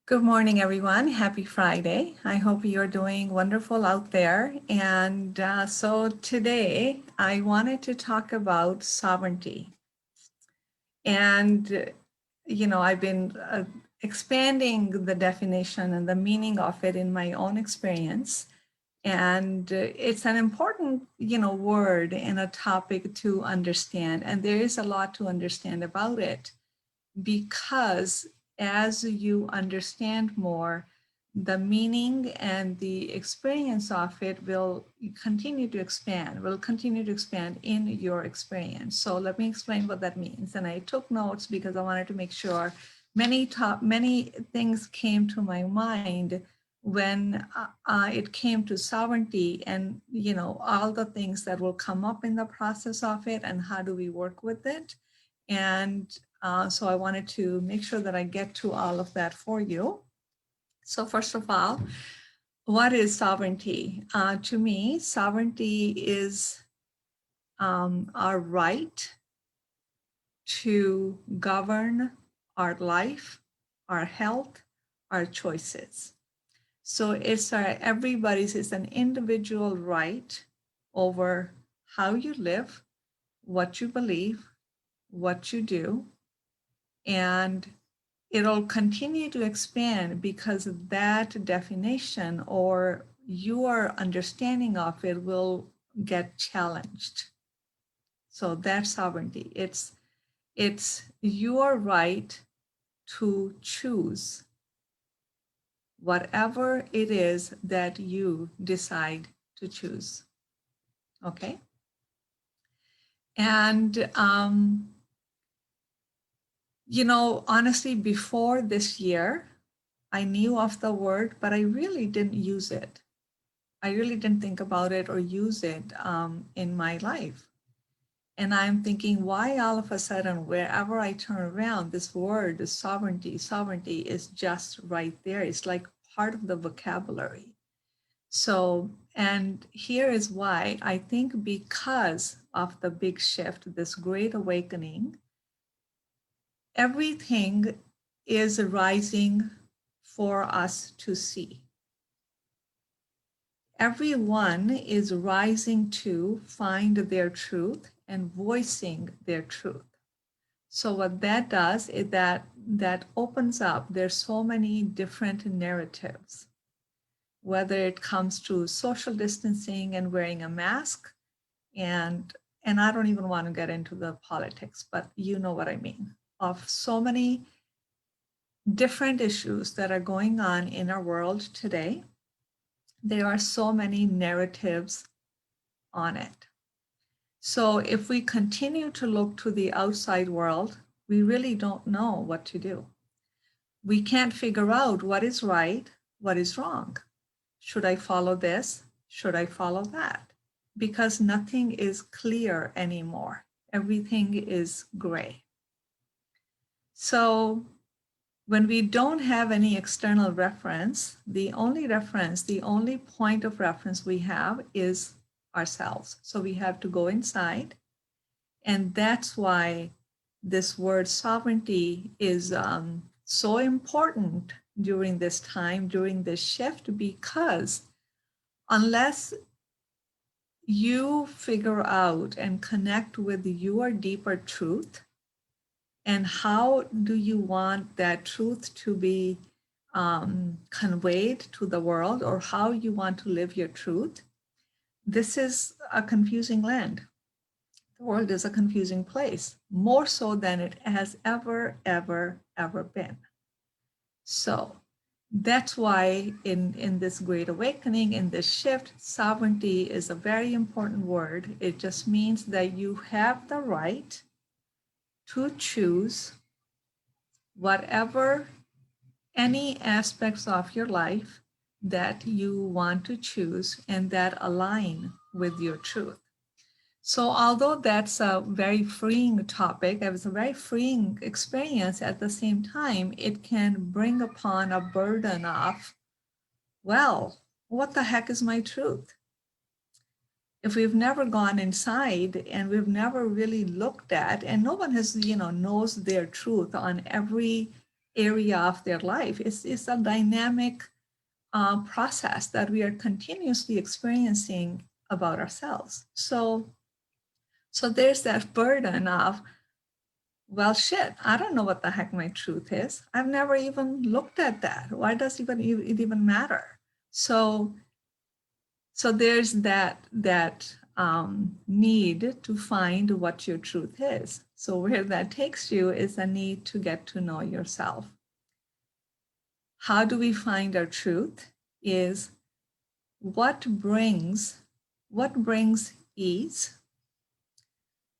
Good morning, everyone. Happy Friday. I hope you're doing wonderful out there. And so today I wanted to talk about sovereignty. And I've been expanding the definition and the meaning of it in my own experience. And it's an important, word and a topic to understand. And there is a lot to understand about it because as you understand more, the meaning and the experience of it will continue to expand in your experience. So let me explain what that means. And I took notes because I wanted to make sure many things came to my mind when it came to sovereignty and all the things that will come up in the process of it and how do we work with it. And so I wanted to make sure that I get to all of that for you. So first of all, what is sovereignty? To me, sovereignty is our right to govern our life, our health, our choices. So it's an individual right over how you live, what you believe, what you do, and it'll continue to expand because that definition or your understanding of it will get challenged. So that's sovereignty. It's your right to choose whatever it is that you decide to choose. Okay. And honestly, before this year, I knew of the word, but I really didn't use it. I really didn't think about it or use it in my life. And I'm thinking, why all of a sudden, wherever I turn around, this word, this sovereignty is just right there. It's like part of the vocabulary. So, and here is why I think because of the big shift, this great awakening, everything is rising for us to see. Everyone is rising to find their truth and voicing their truth. So what that does is that opens up, there's so many different narratives, whether it comes to social distancing and wearing a mask, and I don't even want to get into the politics, but you know what I mean, of so many different issues that are going on in our world today. There are so many narratives on it. So if we continue to look to the outside world, we really don't know what to do. We can't figure out what is right, what is wrong. Should I follow this? Should I follow that? Because nothing is clear anymore. Everything is gray. So when we don't have any external reference, the only point of reference we have is ourselves. So we have to go inside. And that's why this word sovereignty is so important during this time, during this shift, because unless you figure out and connect with your deeper truth, and how do you want that truth to be conveyed to the world, or how you want to live your truth, this is a confusing land. The world is a confusing place, more so than it has ever, ever, ever been. So that's why in this great awakening, in this shift, sovereignty is a very important word. It just means that you have the right to choose whatever, any aspects of your life that you want to choose and that align with your truth. So although that's a very freeing topic, it was a very freeing experience, at the same time, it can bring upon a burden of, well, what the heck is my truth? If we've never gone inside and we've never really looked at, and no one has, knows their truth on every area of their life. It's a dynamic process that we are continuously experiencing about ourselves. So there's that burden of, well, shit, I don't know what the heck my truth is. I've never even looked at that. Why does it even matter? So there's that need to find what your truth is. So where that takes you is a need to get to know yourself. How do we find our truth? Is what brings ease,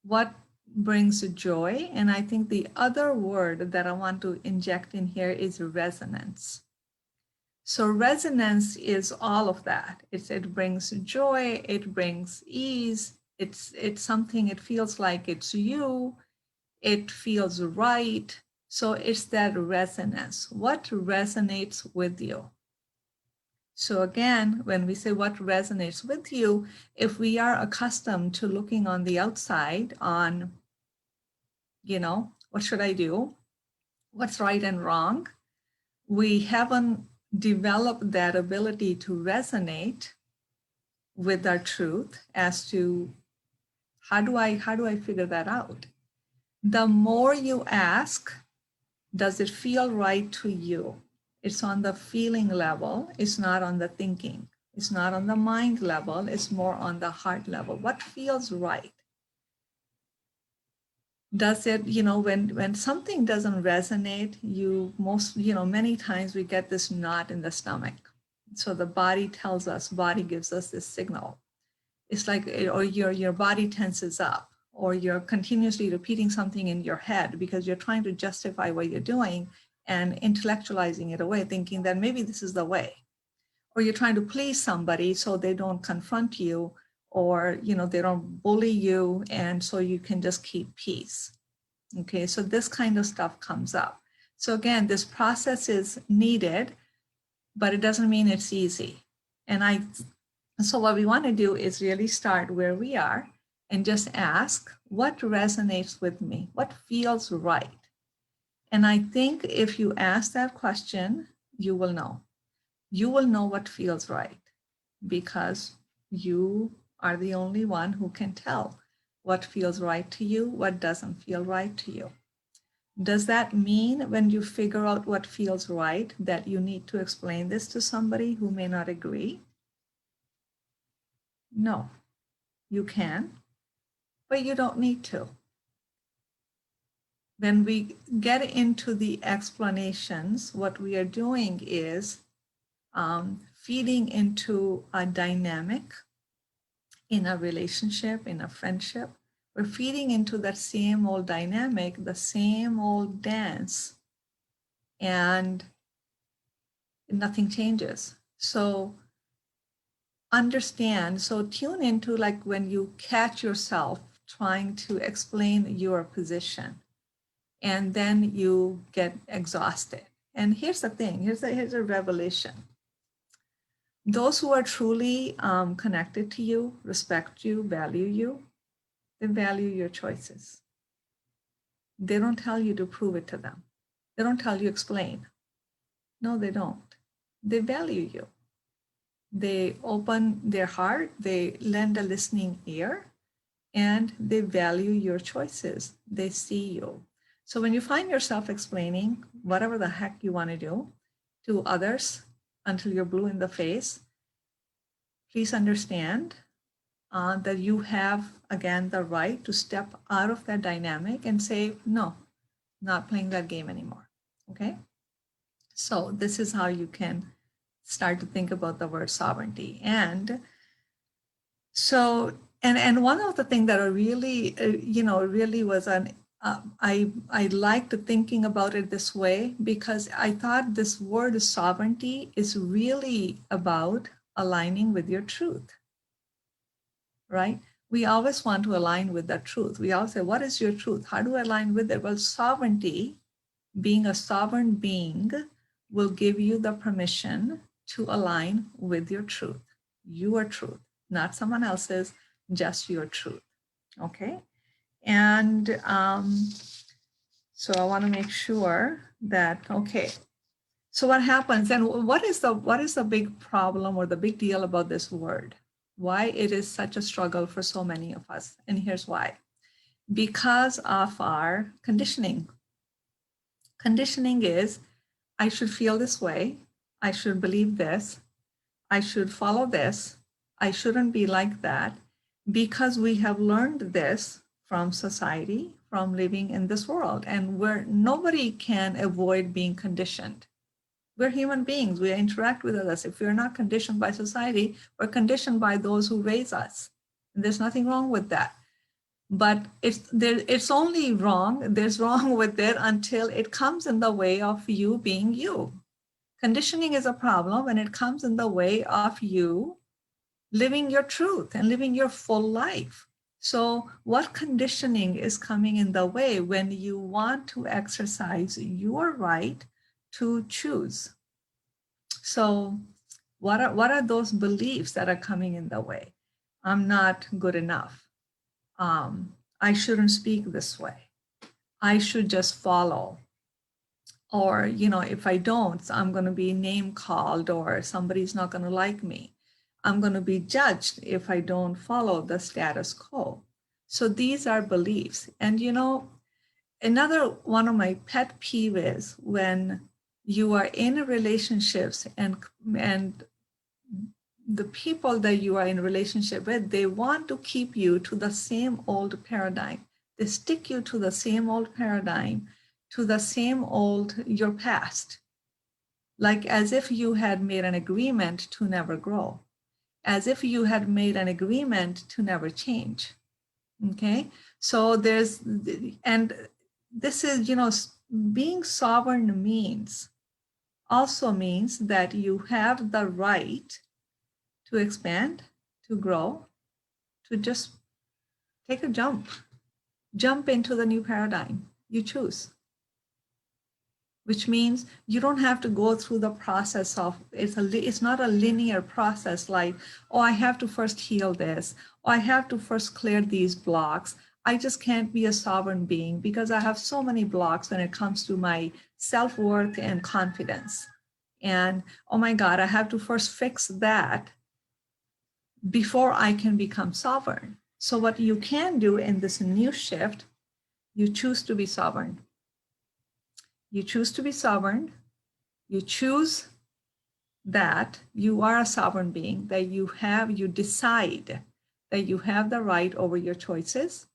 what brings joy. And I think the other word that I want to inject in here is resonance. So resonance is all of that. It brings joy, it brings ease, it's something, it feels like it's you, it feels right. So it's that resonance. What resonates with you? So again, when we say what resonates with you, if we are accustomed to looking on the outside on, what should I do? What's right and wrong? We haven't developed that ability to resonate with our truth as to how do I figure that out? The more you ask, does it feel right to you? It's on the feeling level. It's not on the thinking. It's not on the mind level. It's more on the heart level. What feels right? Does it, when something doesn't resonate, many times we get this knot in the stomach. So the body gives us this signal. It's like, or your body tenses up, or you're continuously repeating something in your head because you're trying to justify what you're doing and intellectualizing it away, thinking that maybe this is the way. Or you're trying to please somebody so they don't confront you, or they don't bully you, and so you can just keep peace. Okay, so this kind of stuff comes up. So again, this process is needed, but it doesn't mean it's easy. So what we want to do is really start where we are and just ask, what resonates with me? What feels right? And I think if you ask that question, you will know. You will know what feels right, because you are the only one who can tell what feels right to you, what doesn't feel right to you. Does that mean when you figure out what feels right that you need to explain this to somebody who may not agree? No, you can, but you don't need to. When we get into the explanations, what we are doing is feeding into a dynamic in a relationship, in a friendship. We're feeding into that same old dynamic, the same old dance, and nothing changes. So understand, so tune into, like, when you catch yourself trying to explain your position and then you get exhausted. And here's the thing, here's a revelation. Those who are truly connected to you, respect you, value you, they value your choices. They don't tell you to prove it to them. They don't tell you explain. No, they don't. They value you. They open their heart, they lend a listening ear, and they value your choices. They see you. So when you find yourself explaining whatever the heck you want to do to others until you're blue in the face, please understand that you have, again, the right to step out of that dynamic and say, no, not playing that game anymore. Okay? So this is how you can start to think about the word sovereignty. And so, and one of the things that I really, really was I liked thinking about it this way, because I thought this word sovereignty is really about aligning with your truth, right? We always want to align with the truth. We always say, what is your truth? How do I align with it? Well, sovereignty, being a sovereign being, will give you the permission to align with your truth, your truth, not someone else's, just your truth. Okay. And so I want to make sure that, okay, so what happens and what is the big problem or the big deal about this word? Why it is such a struggle for so many of us? And here's why. Because of our conditioning. Conditioning is, I should feel this way, I should believe this, I should follow this, I shouldn't be like that, because we have learned this from society, from living in this world, and where nobody can avoid being conditioned. We're human beings, we interact with others. If we're not conditioned by society, we're conditioned by those who raise us. And there's nothing wrong with that. But it's only wrong, there's wrong with it until it comes in the way of you being you. Conditioning is a problem when it comes in the way of you living your truth and living your full life. So what conditioning is coming in the way when you want to exercise your right to choose? So what are those beliefs that are coming in the way? I'm not good enough. I shouldn't speak this way. I should just follow. Or, if I don't, I'm going to be name called, or somebody's not going to like me. I'm going to be judged if I don't follow the status quo. So these are beliefs. And, another one of my pet peeves is when you are in relationships and the people that you are in relationship with, they want to keep you to the same old paradigm. They stick you to the same old paradigm, to the same old, your past, like as if you had made an agreement to never grow, as if you had made an agreement to never change. Okay, so and this is, being sovereign also means that you have the right to expand, to grow, to just take a jump into the new paradigm you choose, which means you don't have to go through the process of, it's not a linear process like, oh, I have to first heal this, or I have to first clear these blocks. I just can't be a sovereign being because I have so many blocks when it comes to my self-worth and confidence. And oh my God, I have to first fix that before I can become sovereign. So what you can do in this new shift, you choose to be sovereign. You choose to be sovereign. You choose that you are a sovereign being, that you decide that you have the right over your choices.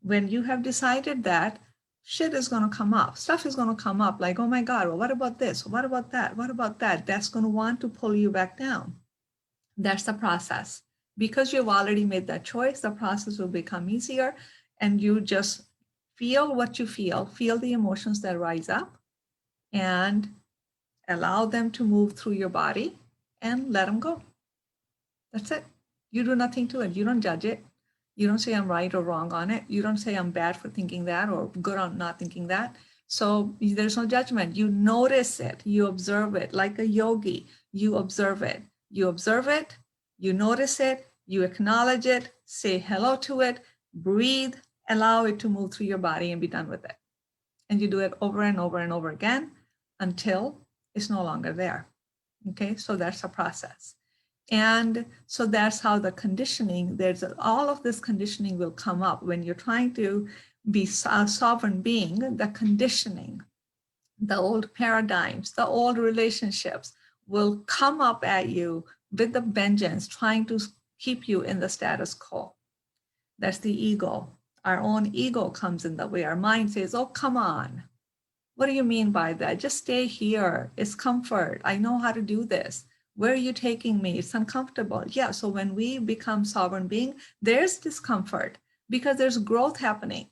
When you have decided that, shit is going to come up. Stuff is going to come up like, oh my God, well, what about this? What about that? What about that? That's going to want to pull you back down. That's the process. Because you've already made that choice, the process will become easier, and you just feel what you feel the emotions that rise up, and allow them to move through your body and let them go. That's it. You do nothing to it. You don't judge it. You don't say I'm right or wrong on it. You don't say I'm bad for thinking that or good on not thinking that. So there's no judgment. You notice it. You observe it like a yogi. You observe it. You observe it. You notice it. You acknowledge it. Say hello to it. Breathe. Allow it to move through your body and be done with it. And you do it over and over and over again until it's no longer there. Okay, so that's a process. And so that's how the conditioning, all of this conditioning will come up when you're trying to be a sovereign being. The conditioning, the old paradigms, the old relationships will come up at you with the vengeance, trying to keep you in the status quo. That's the ego. Our own ego comes in the way. Our mind says, oh, come on. What do you mean by that? Just stay here. It's comfort. I know how to do this. Where are you taking me? It's uncomfortable. Yeah, so when we become sovereign being, there's discomfort because there's growth happening.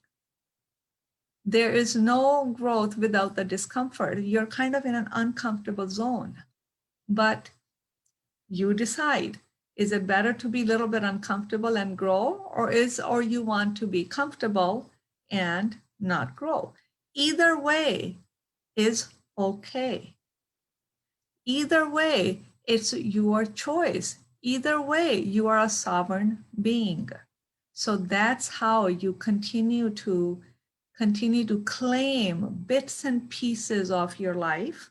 There is no growth without the discomfort. You're kind of in an uncomfortable zone, but you decide, is it better to be a little bit uncomfortable and grow, or you want to be comfortable and not grow? Either way is okay. Either way, it's your choice. Either way, you are a sovereign being. So that's how you continue to continue to claim bits and pieces of your life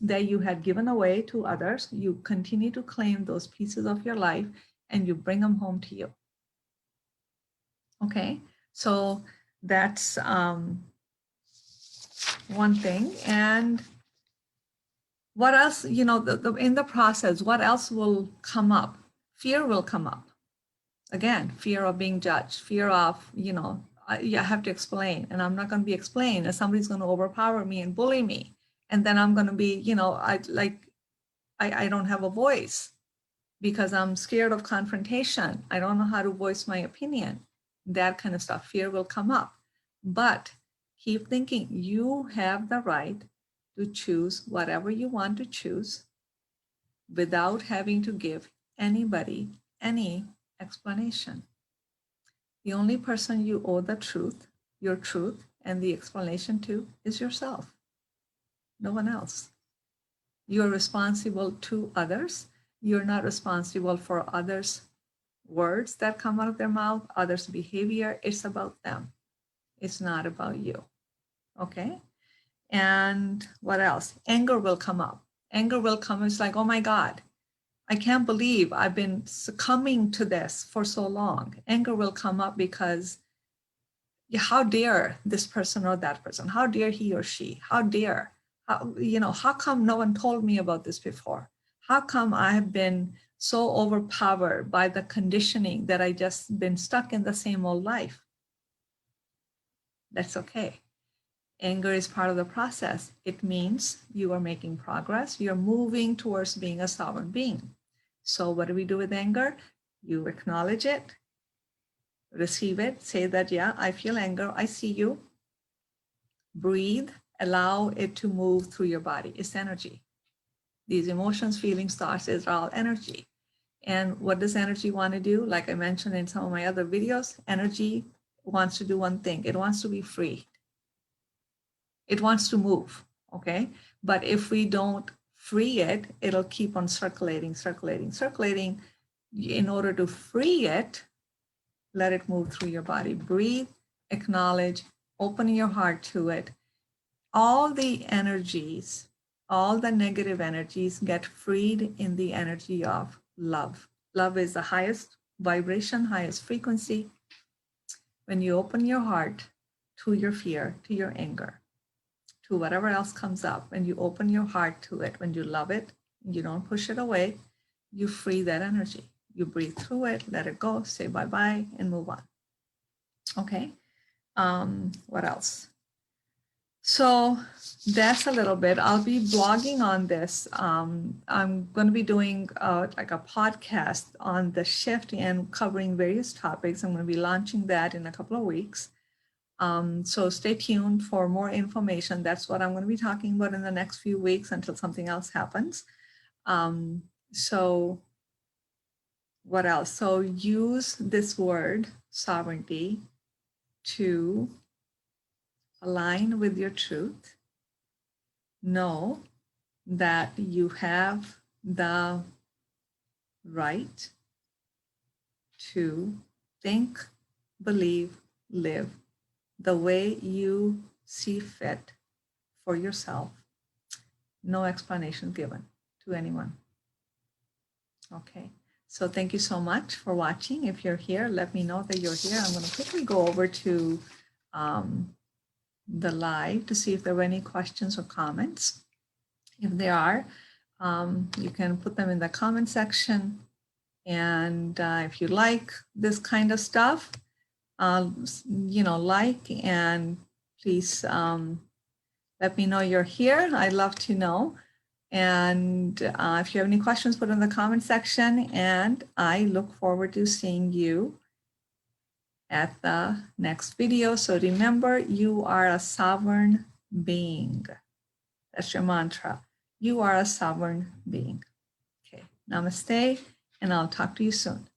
that you had given away to others. You continue to claim those pieces of your life and you bring them home to you. Okay, so that's one thing. And what else, you know, in the process, what else will come up? Fear will come up. Again, fear of being judged, fear of, you know, I have to explain, and I'm not going to be explained, and somebody's going to overpower me and bully me. And then I'm going to be, you know, I don't have a voice because I'm scared of confrontation. I don't know how to voice my opinion. That kind of stuff, fear will come up. But keep thinking, you have the right to choose whatever you want to choose without having to give anybody any explanation. The only person you owe the truth, your truth, and the explanation to is yourself. No one else. You're responsible to others. You're not responsible for others' words that come out of their mouth, others' behavior. It's about them. It's not about you. Okay? And what else? Anger will come up. Anger will come. It's like, oh my God, I can't believe I've been succumbing to this for so long. Anger will come up because how dare this person or that person? How dare he or she? How dare? How come no one told me about this before? How come I have been so overpowered by the conditioning that I just been stuck in the same old life? That's okay. Anger is part of the process. It means you are making progress. You're moving towards being a sovereign being. So what do we do with anger? You acknowledge it, receive it, say that, yeah, I feel anger, I see you. Breathe, allow it to move through your body. It's energy. These emotions, feelings, thoughts are all energy. And what does energy want to do? Like I mentioned in some of my other videos, energy wants to do one thing. It wants to be free. It wants to move, okay? But if we don't free it, it'll keep on circulating. In order to free it, let it move through your body. Breathe, acknowledge, open your heart to it. All the energies, all the negative energies get freed in the energy of love. Love is the highest vibration, highest frequency. When you open your heart to your fear, to your anger, to whatever else comes up, and you open your heart to it, when you love it, you don't push it away, you free that energy. You breathe through it, let it go, say bye-bye, and move on. Okay, what else? So that's a little bit. I'll be blogging on this. I'm going to be doing like a podcast on the shift and covering various topics. I'm going to be launching that in a couple of weeks. So stay tuned for more information. That's what I'm going to be talking about in the next few weeks until something else happens. So what else? So use this word, sovereignty, to align with your truth. Know that you have the right to think, believe, live the way you see fit for yourself. No explanation given to anyone. Okay, so thank you so much for watching. If you're here, let me know that you're here. I'm going to quickly go over to the live to see if there were any questions or comments. If there are, you can put them in the comment section. And if you like this kind of stuff, like, and please let me know you're here. I'd love to know. And if you have any questions, put in the comment section. And I look forward to seeing you at the next video. So remember, you are a sovereign being. That's your mantra. You are a sovereign being. Okay, namaste, and I'll talk to you soon.